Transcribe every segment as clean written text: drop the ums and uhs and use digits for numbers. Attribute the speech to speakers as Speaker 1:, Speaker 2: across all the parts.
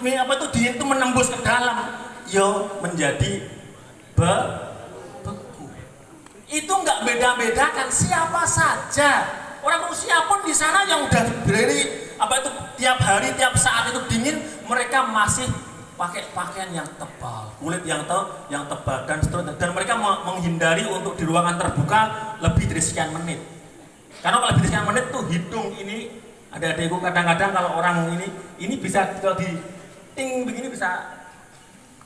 Speaker 1: dingin itu menembus ke dalam, yo menjadi beku. Itu nggak beda-bedakan siapa saja. Orang Rusia pun di sana yang udah berdiri tiap hari, tiap saat itu dingin, mereka masih pakai pakaian yang tebal, kulit yang tebal dan seterusnya. Dan mereka menghindari untuk di ruangan terbuka lebih dari sekian menit. Karena kalau lebih dari sekian menit tuh hidung ini, ada adekku kadang-kadang kalau orang ini bisa kalau di ting begini bisa,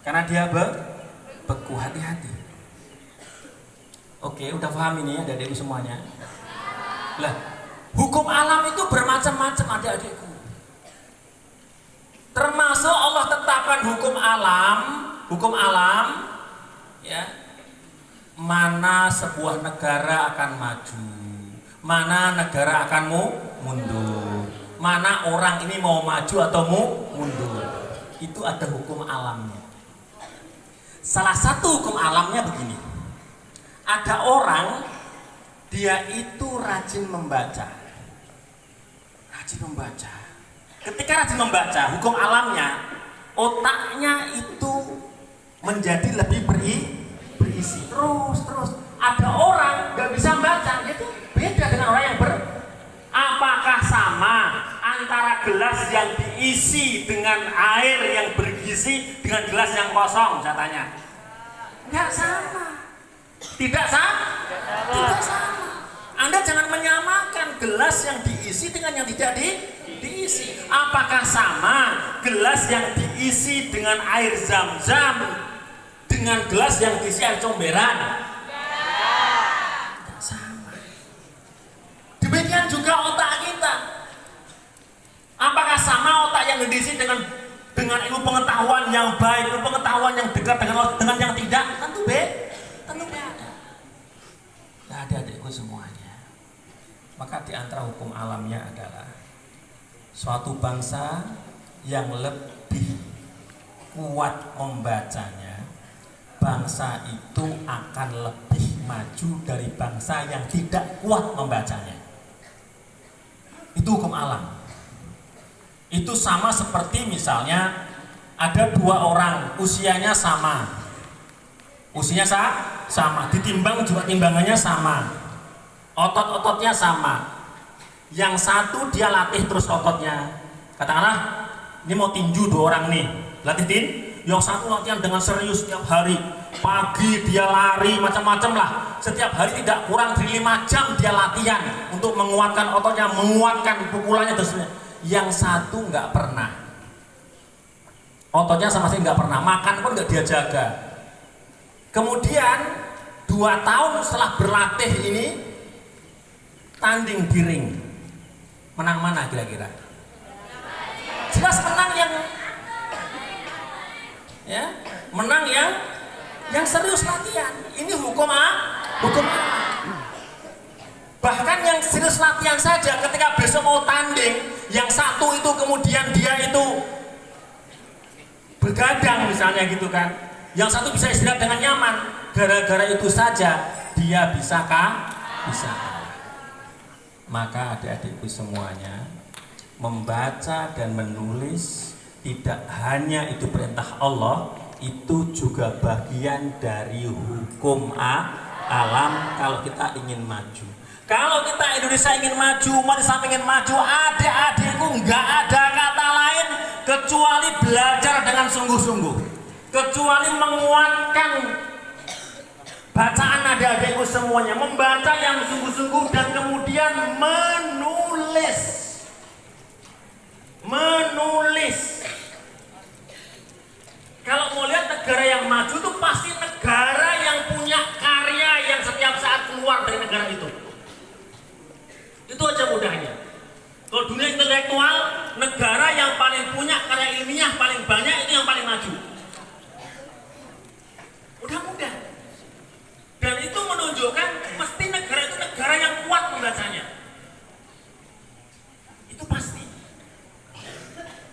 Speaker 1: karena dia beku. Hati-hati. Oke, udah paham ini ya adekku semuanya. Lah, hukum alam itu bermacam-macam adik-adikku. Termasuk Allah tetapkan hukum alam ya. Mana sebuah negara akan maju, mana negara akan mundur, mana orang ini mau maju atau mau mundur. Itu ada hukum alamnya. Salah satu hukum alamnya begini. Ada orang, dia itu rajin membaca. Ketika rajin membaca, hukum alamnya, otaknya itu menjadi lebih berisi. Terus. Ada orang nggak bisa baca, itu beda dengan orang yang apakah sama antara gelas yang diisi dengan air yang bergizi dengan gelas yang kosong? Saya tanya. Nggak sama. Tidak sama. Anda jangan menyamakan gelas yang diisi dengan yang tidak diisi. Apakah sama gelas yang diisi dengan air zam-zam dengan gelas yang diisi air comberan? Tidak sama. Demikian juga otak kita. Apakah sama otak yang diisi dengan ilmu pengetahuan yang baik, ilmu pengetahuan yang dekat dengan yang tidak? Tentu beda. Nah, adik-adikku semuanya. Maka di antara hukum alamnya adalah suatu bangsa yang lebih kuat membacanya, bangsa itu akan lebih maju dari bangsa yang tidak kuat membacanya. Itu hukum alam. Itu sama seperti misalnya ada dua orang usianya sama, ditimbang juga timbangannya sama, otot-ototnya sama. Yang satu dia latih terus ototnya, katakanlah ini mau tinju dua orang nih, latihin. Yang satu latihan dengan serius setiap hari, pagi dia lari macam-macam lah, setiap hari tidak kurang dari 5 jam dia latihan untuk menguatkan ototnya, menguatkan pukulannya terus. Yang satu nggak pernah, ototnya sama sekali nggak pernah, makan pun nggak dia jaga. Kemudian 2 tahun setelah berlatih ini tanding di ring, menang mana kira-kira? Jelas menang yang serius latihan. Ini hukum alam. Bahkan yang serius latihan saja ketika besok mau tanding, yang satu itu kemudian dia itu begadang misalnya gitu kan, yang satu bisa istirahat dengan nyaman, gara-gara itu saja dia bisa kalah. Maka adik-adikku semuanya, membaca dan menulis tidak hanya itu perintah Allah, itu juga bagian dari hukum alam kalau kita ingin maju. Kalau kita Indonesia ingin maju, umat Islam ingin maju, adik-adikku nggak ada kata lain kecuali belajar dengan sungguh-sungguh, kecuali menguatkan bacaan adik-adikku semuanya, membaca yang sungguh-sungguh dan kemudian menulis. Kalau mau lihat negara yang maju itu pasti negara yang punya karya yang setiap saat keluar dari negara itu. Itu aja mudahnya. Kalau dunia intelektual, negara yang paling punya karya ilmiah paling banyak itu yang paling maju. Mudah-mudah. Dan itu menunjukkan mesti negara itu negara yang kuat membacanya. Itu pasti.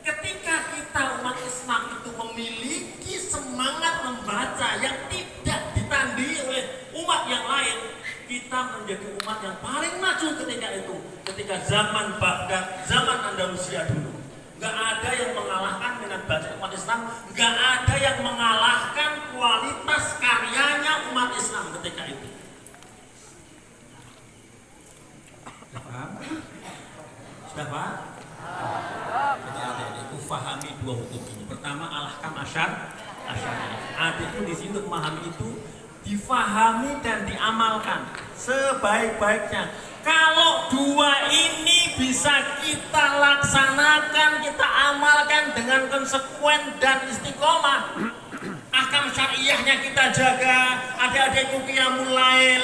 Speaker 1: Ketika kita umat Islam itu memiliki semangat membaca yang tidak ditandingi oleh umat yang lain, kita menjadi umat yang paling maju ketika itu. Ketika zaman Baghdad, zaman Andalusia dulu, nggak ada yang mengalahkan minat baca Islam, nggak ada yang mengalahkan kualitas karyanya umat Islam ketika itu. Sudah paham? Sudah paham? Jadi adik-adikku fahami dua hukum ini. Pertama, al-ahkam asyari. Adikku di sini untuk memahami itu difahami dan diamalkan sebaik-baiknya. Kalau dua ini bisa kita laksanakan, kita amalkan dengan konsekuen dan istiqomah, ahkam syariahnya kita jaga, adik-adikku qiyamul lail,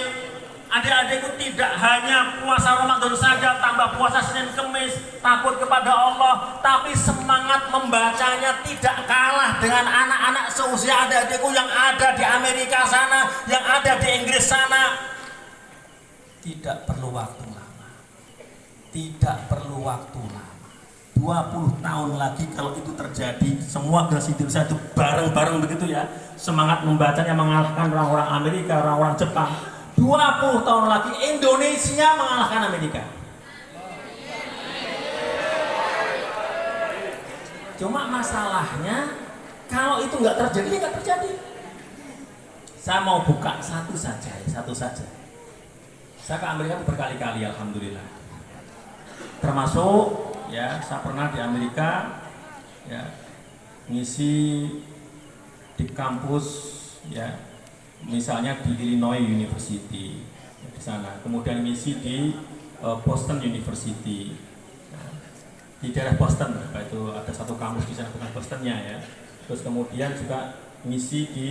Speaker 1: adik-adikku tidak hanya puasa Ramadan saja, tambah puasa Senin Kemis, takut kepada Allah, tapi semangat membacanya tidak kalah dengan anak-anak seusia adik-adikku yang ada di Amerika sana, yang ada di Inggris sana. Tidak perlu waktu lama. Tidak perlu waktu lama. 20 tahun lagi kalau itu terjadi, semua generasi Indonesia itu bareng-bareng begitu ya, semangat membacanya mengalahkan orang-orang Amerika, orang-orang Jepang. 20 tahun lagi Indonesia mengalahkan Amerika. Cuma masalahnya kalau itu nggak terjadi, ya nggak terjadi. Saya mau buka satu saja. Saya ke Amerika itu berkali-kali, alhamdulillah. Termasuk ya, saya pernah di Amerika ya, ngisi di kampus ya, misalnya di Illinois University ya, di sana. Kemudian ngisi di Boston University. Nah, di daerah Boston, itu ada satu kampus di sana, bukan Bostonnya ya. Terus kemudian juga ngisi di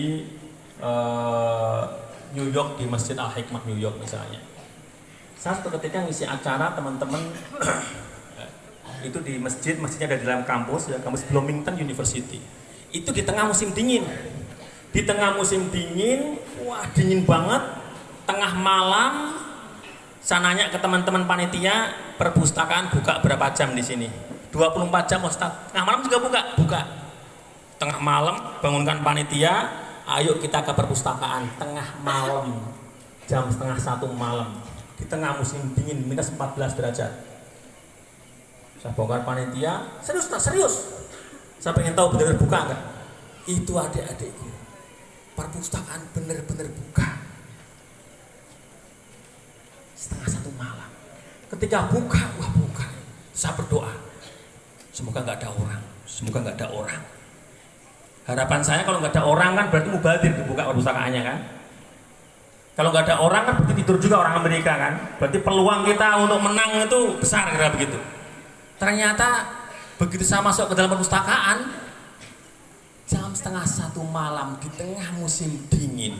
Speaker 1: New York, di Masjid Al-Hikmah New York misalnya. Saya suatu ketika ngisi acara teman-teman itu di masjidnya ada di dalam kampus ya, kampus Bloomington University. Itu di tengah musim dingin. Di tengah musim dingin, wah dingin banget, tengah malam. Saya nanya ke teman-teman panitia, perpustakaan buka berapa jam di sini? 24 jam Ustaz. Tengah malam juga buka. Tengah malam bangunkan panitia, ayo kita ke perpustakaan tengah malam, jam setengah 1 malam. Di tengah musim dingin minus 14 derajat. Saya bongkar panitia, serius. Saya pengen tahu benar-benar buka enggak? Itu adik-adikku, perpustakaan benar-benar buka. Setengah 1 malam. Ketika buka, saya berdoa, semoga nggak ada orang. Harapan saya kalau nggak ada orang kan berarti mubadir dibuka perpustakaannya kan. Kalau nggak ada orang kan berarti tidur juga orang Amerika kan. Berarti peluang kita untuk menang itu besar kira begitu. Ternyata begitu saya masuk ke dalam perpustakaan, jam setengah 1 malam di tengah musim dingin,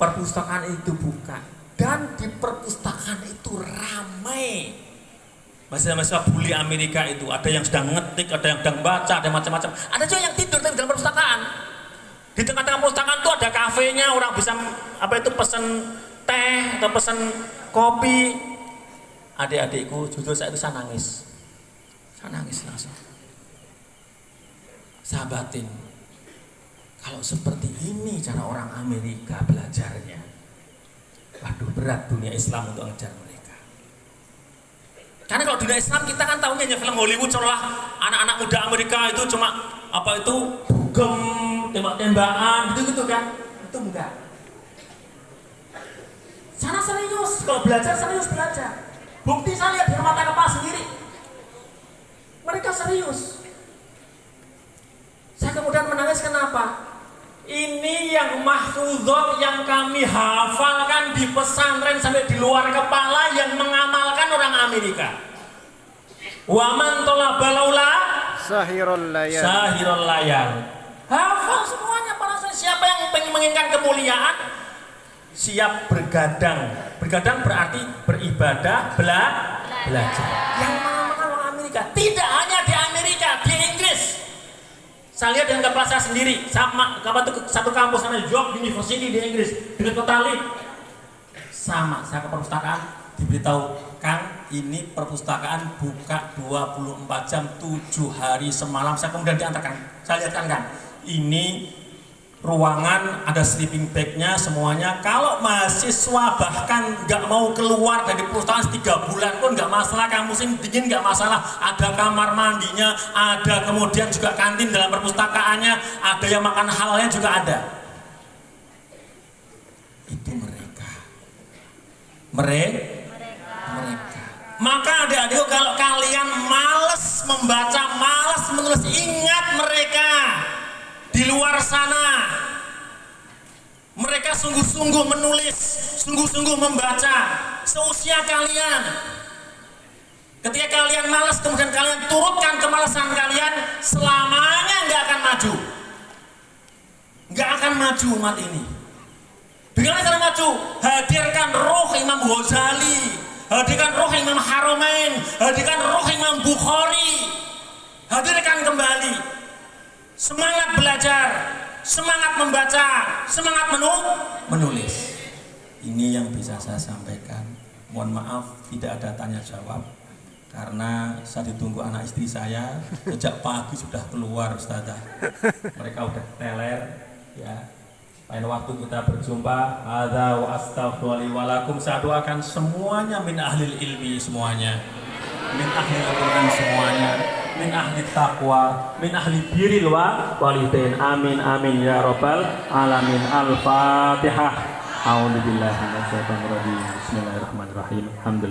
Speaker 1: perpustakaan itu buka dan di perpustakaan itu ramai. Mahasiswa buli Amerika itu ada yang sedang ngetik, ada yang sedang baca, ada macam-macam. Ada juga yang tidur di dalam perpustakaan. Di tengah-tengah perpustakaan itu ada kafenya, orang bisa pesen teh atau pesen kopi. Adik-adikku, jujur saya nangis langsung. Sahabatin, kalau seperti ini cara orang Amerika belajarnya, waduh berat dunia Islam untuk mengejar mereka. Karena kalau dunia Islam kita kan tahunya hanya film Hollywood, seolah anak-anak muda Amerika itu cuma dugem, tembak-tembakan gitu kan. Itu enggak. Sana serius, kalau belajar serius belajar. Bukti saya lihat di mata kepala sendiri, mereka serius. Saya kemudian menangis, kenapa? Ini yang mahfuzot yang kami hafalkan di pesantren sampai di luar kepala yang mengamalkan orang Amerika. Waman tolabal aula sahirul layal. Hafal semuanya para saya. Siapa yang pengen menginginkan kemuliaan, siap bergadang. Bergadang berarti beribadah, belajar. Yang mengamalkan orang Amerika. Tidak hanya di Amerika, di Inggris. Saya lihat dengan kepala saya sendiri, sama satu kampus namanya York University di Inggris, dengan kota Leeds. Sama, saya ke perpustakaan, diberitahu, Kang, ini perpustakaan buka 24 jam 7 hari semalam. Saya kemudian diantarkan, saya lihatkan kan, ini ruangan, ada sleeping bagnya semuanya. Kalau mahasiswa bahkan nggak mau keluar dari perpustakaan 3 bulan pun nggak masalah, kamu musim dingin nggak masalah, ada kamar mandinya, ada kemudian juga kantin dalam perpustakaannya, ada yang makan halalnya juga ada. Itu mereka. Maka adik-adik, kalau kalian malas membaca, malas menulis, ingat mereka di luar sana, mereka sungguh-sungguh menulis, sungguh-sungguh membaca seusia kalian. Ketika kalian malas kemudian kalian turutkan kemalasan kalian, selamanya nggak akan maju, nggak akan maju umat ini. Bagaimana cara maju? Hadirkan roh Imam Ghazali, hadirkan roh Imam Haramain, hadirkan roh Imam Bukhari, hadirkan kembali. Semangat belajar, semangat membaca, semangat menulis. Ini yang bisa saya sampaikan. Mohon maaf tidak ada tanya jawab karena saya ditunggu anak istri saya sejak pagi sudah keluar, Ustazah. Mereka udah teler ya. Lain waktu kita berjumpa. Hadza wa astaghfirullahi wa lakum. Saya doakan semuanya min ahlil ilmi, semuanya min ahlil Quran, semuanya min ahli taqwa, min ahli birril walidain. Amin amin ya rabbal alamin. Al-Fatihah. A'udzubillahi minasyaitonir rajim. Bismillahirrahmanirrahim. Alhamdulillah.